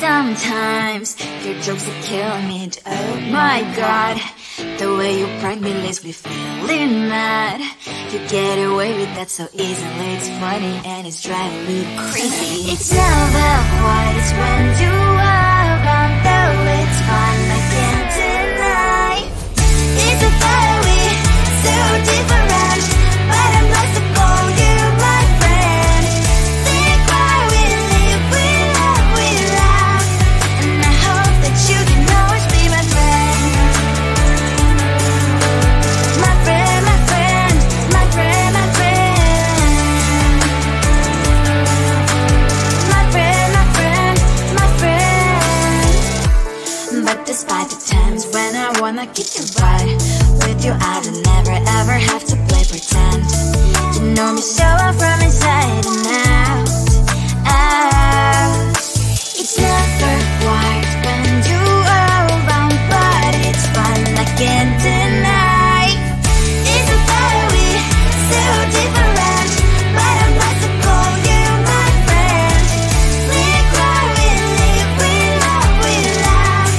Sometimes your jokes are killing me. Oh my god, the way you prank me leaves me feeling mad. You get away with that so easily. It's funny and it's driving me crazy. It's never quiet, it's when you are around. Though it's fun, I can't deny. It's a very so different, but I'm lost to call you my friend. Think why we live, we love, we laugh, and I hope that you can always be my friend. My friend, my friend, my friend, my friend. My friend, my friend, my friend. But despite the times when I wanna kick your butt, with you I don't never ever have to play pretend. You know me so well from inside and out, out. It's never quiet when you are around, but it's fun, I can't deny. It's a very so different, but I'm about to call you my friend. We cry, we live, we love, we laugh,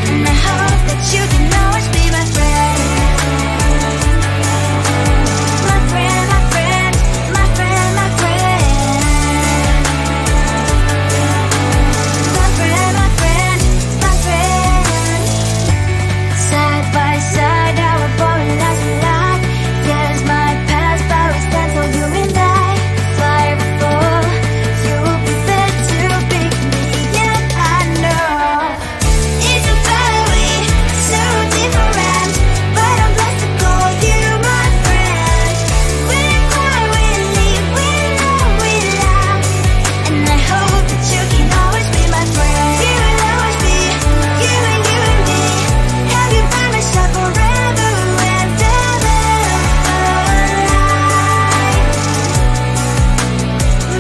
and I hope that you can always be my friend. My friend, my friend, my friend, my friend. My friend, my friend, my friend. Side by side, our body lasts a lot. Yes, my past, but we stand so you and I. Fly before you be there to pick me, yet I know it's a very so different, but I'm blessed to call you my friend. We cry, we live, we love, we laugh, and I hope that you can always be my friend. You will always be you and me. Have you by my side forever and ever.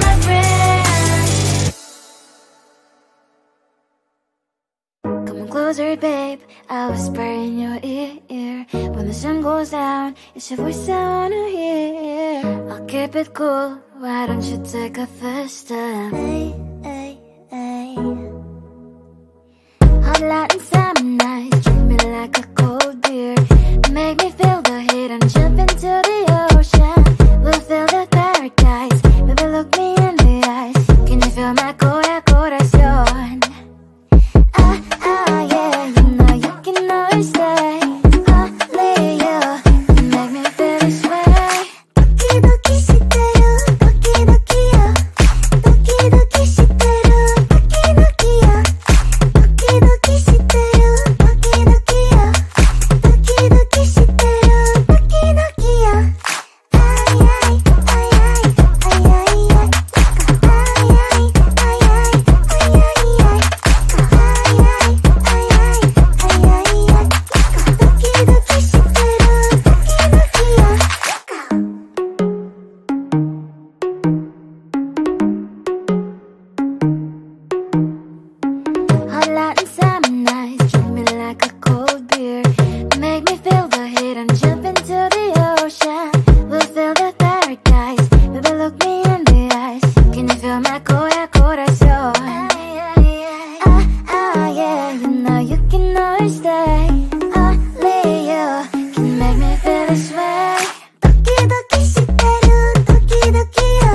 My friend. Come closer, babe, I'll whisper in your ear. When the sun goes down, it's your voice I wanna hear. I'll keep it cool, why don't you take a first step? Hey, hey, hey. Hot light and summer nights, treat me like a cold beer. Make me feel the heat and jump into the ocean. We'll feel the paradise, baby look me in the eyes. Can you feel my corazón? Yeah, you know you can always stay. Only you can make me feel this way. Doki doki shiteru, doki doki yo. Doki doki shiteru, doki doki yo. Doki doki shiteru, doki doki yo. Doki doki shiteru, doki doki yo. Ay ay ay ay ay ay ay. Ay ay ay ay ay ay ay. Hot light and summer nights, treat me like a cold beer. Make me feel the heat and jump into the ocean. We'll feel the paradise, baby look me in the eyes. Can you feel my corazón? Yeah, you know you can always stay. Only you can make me feel this way. Doki doki shiteru, doki doki yo.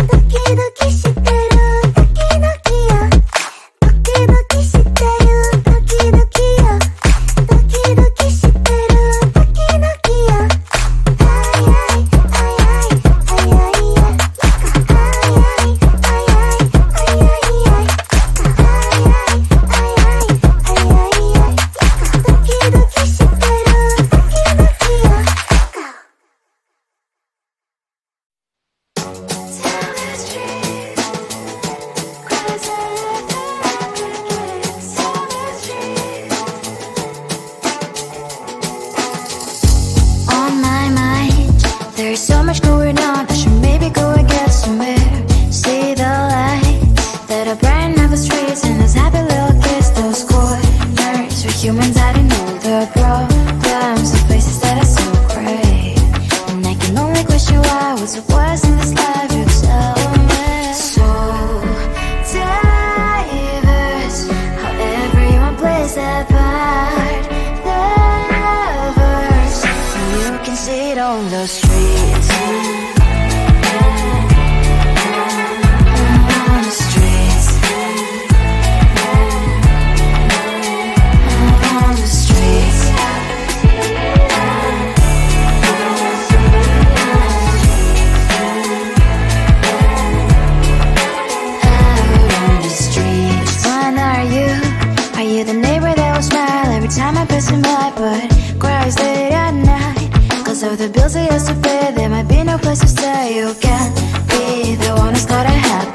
Doki doki shiteru, doki doki yo. Doki doki shiteru, doki doki yo. Doki doki shiteru, doki doki yo. Ay ay ay ay ay ay ay. Ay ay ay ay ay ay ay. Ay ay ay ay ay ay ay. Doki doki shiteru, doki doki yo. Tell the street, cause I love the tell the street. On my mind, there's so much going on. I should maybe go and get somewhere. See the lights that are bright up the streets, and those happy little kids, those corners where humans hiding all the problems, the places that are so great. And I can only question why, what's the worst in this life?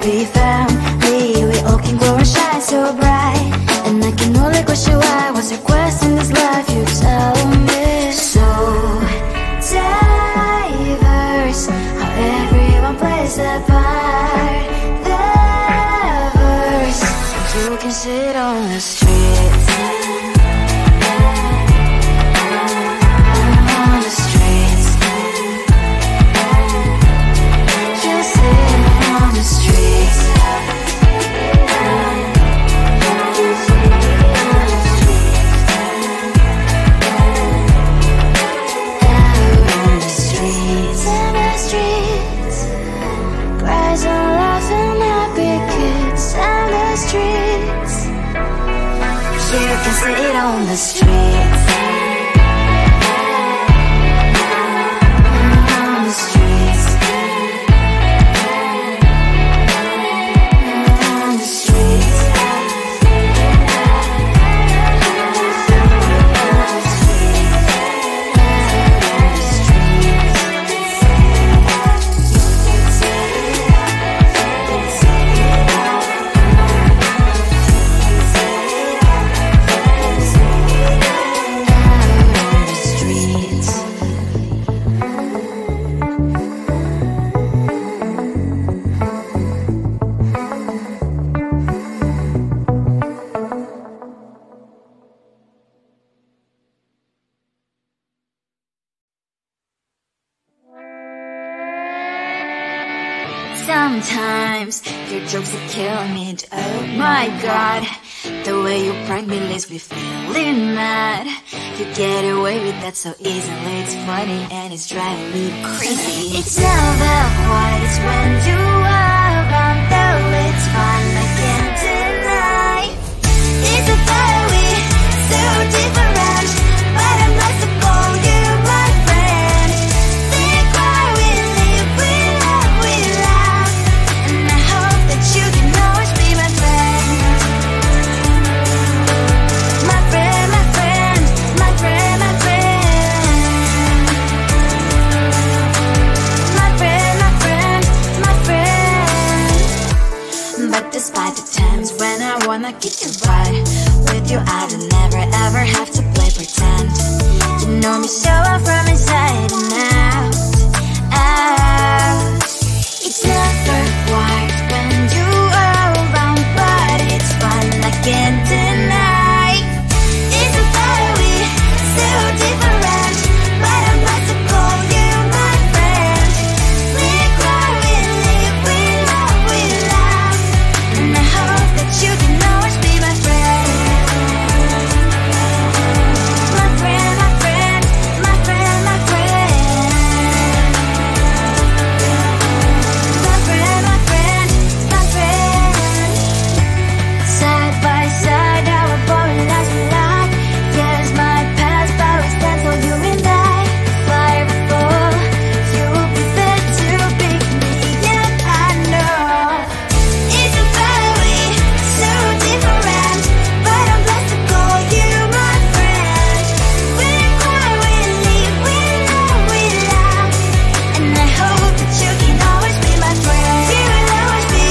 be family. We all can grow and shine so bright, and I can only question why. What's your quest in this life? You tell me. So diverse, how everyone plays their part. The verse, you can sit on the streets. On the streets, you sit on the streets. You can sit on the streets. On the streets. On the streets. Sometimes your jokes are killing me. Oh my god, the way you prank me leaves me feeling mad. You get away with that so easily. It's funny and it's driving me crazy. It's never quiet, it's when you are around. Though it's fun, I can't deny. It's a fire we so different, but I must have called you my friend. Think why we live, we love, we laugh, and I hope that you can always be my friend. My friend, my friend, my friend, my friend. My friend, my friend, my friend. But despite the times when I wanna kick your butt, with you I don't never ever have to play pretend. You know me so well from inside and out, out. It's never quiet when you are around, but it's fun, I can't deny. It's a fire we so different, but I must have called you my friend. We cry, we live, we love, we laugh, and I hope that you can always be my friend. My friend, my friend, my friend, my friend. My friend, my friend, my friend. Side by side, our body lies alive. Yes, my past, but we stand so you and I. Fire before you will be there to pick me, yeah, I know. It's a fire we so different, but I'm blessed to call you my friend. We cry, we live, we love, we laugh, and I hope that you can always be my friend. You will always be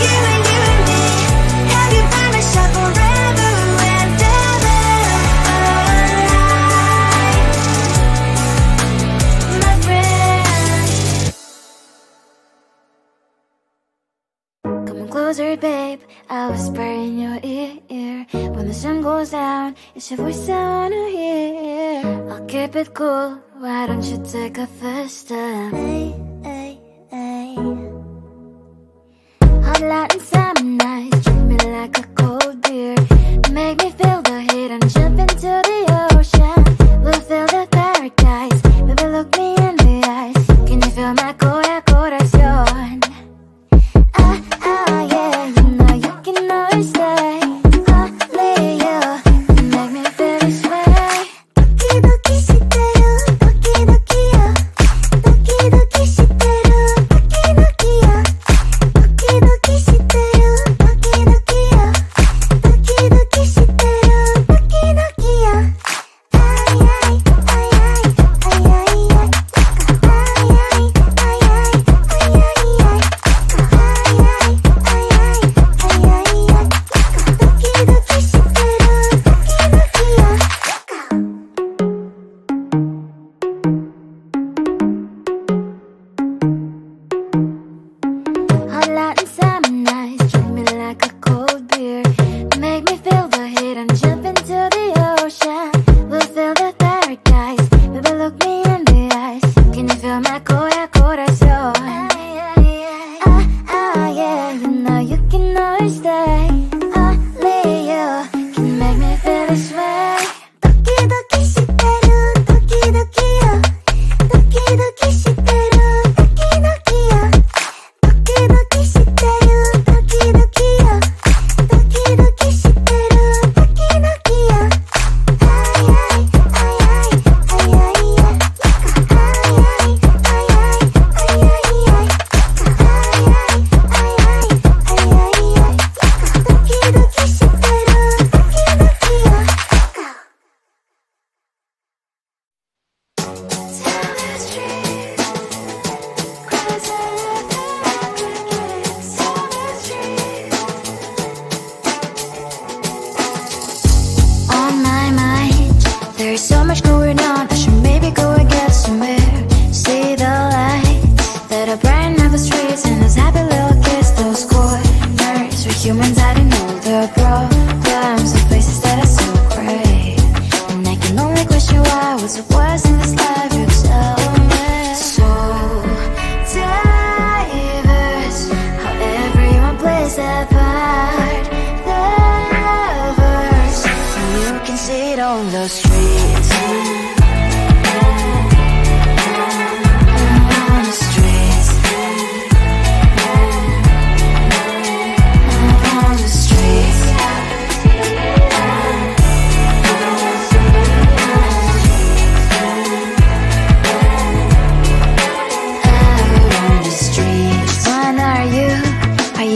you and me. Have you by my side forever and ever alive, my friend. Come closer, babe, I'll whisper in your ear. When the sun goes down, it's your voice I wanna hear. I'll keep it cool, why don't you take a first step? Hey, hey, hey. Hot light and summer nights, treat me like a cold beer. Make me feel the heat and jump into the ocean. We'll feel the paradise, baby look me in the eyes. Can you feel my corazón? Ah, ah, yeah, you know you can always stay. Only you can make me feel this way. Doki doki shiteru, doki doki yo. Doki doki shiteru, doki doki yo. Doki doki shiteru,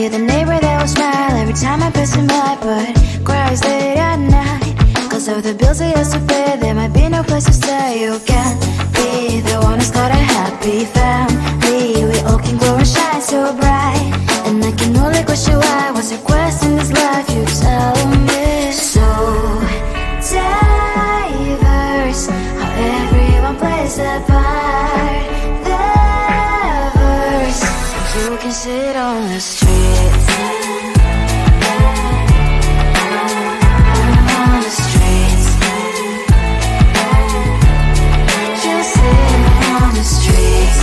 the neighbor that will smile every time I pass him by, but cries late at night. Cause of the bills I used to pay, there might be no place to stay. You can't be the one who's got a happy family. We all can glow and shine so bright, and I can only question why. What's your quest in this life? You tell me. So diverse, how everyone plays their part. The verse, you can sit on the streets. On the streets, you sit on the streets.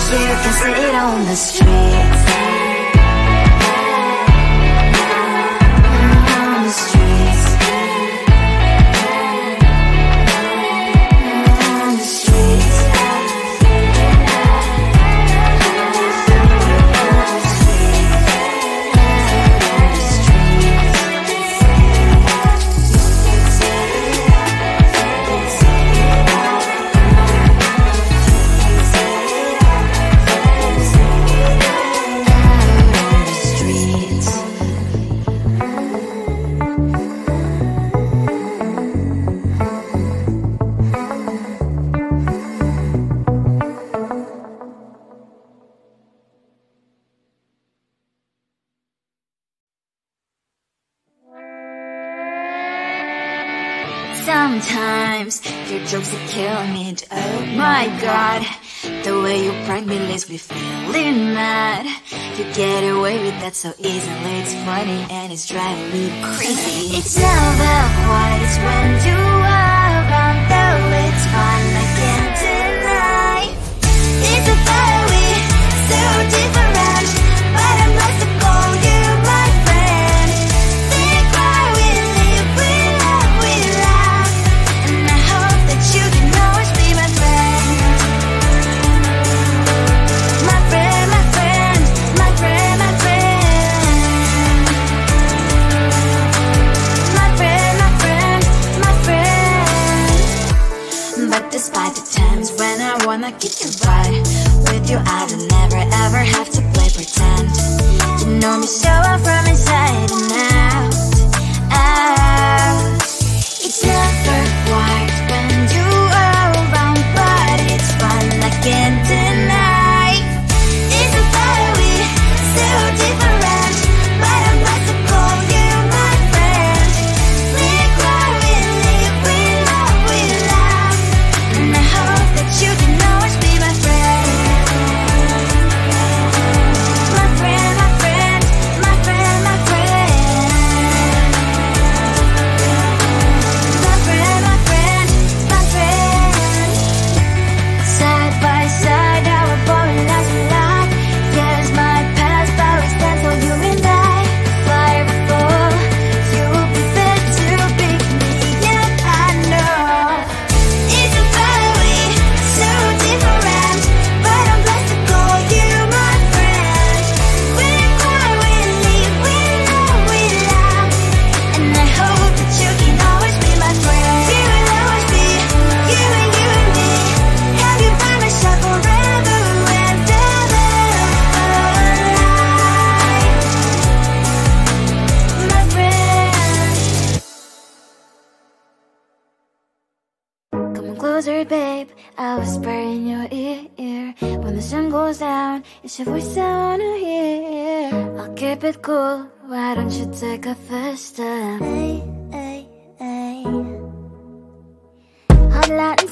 You can sit on the streets. On the streets. On the streets. Sometimes your jokes are killing me. Oh my god, the way you prank me leaves me feeling mad. You get away with that so easily. It's funny and it's driving me crazy. It's never quiet, it's when you are around. Though it's fun, I can't deny. It's a very so different, but I'm blessed to call you my friend. We cry, we live, we love, we laugh, and I hope that you can always be my friend. My friend, my friend, my friend, my friend. My friend, my friend, my friend. But despite the times when I wanna keep you right, with you I don't never ever have to play pretend. You know me so well from inside and out, out. It's never quiet when you are around, but it's fun, I can't deny. It's a very so different, but I'm glad to call you my friend. We cry, we live, we love, we laugh, and I hope that you can always be my friend. My friend, my friend, my friend, my friend. My friend, my friend, my friend. Side by side, our body last a lot. Yes, my past, but we stand so you and I. Fly before you prefer to pick me, yet I know it's a very so different, but I'm blessed to call you my friend. We cry, we live, we love, we laugh, and I hope that you can always be my friend. You will always be you and me. Have you by my side forever and ever alive, my friend. Come closer, babe, I'll whisper in your ear. When the sun goes down, it's your voice I wanna hear. I'll keep it cool, why don't you take a first step? Hey, hey, hey. Hot, light, and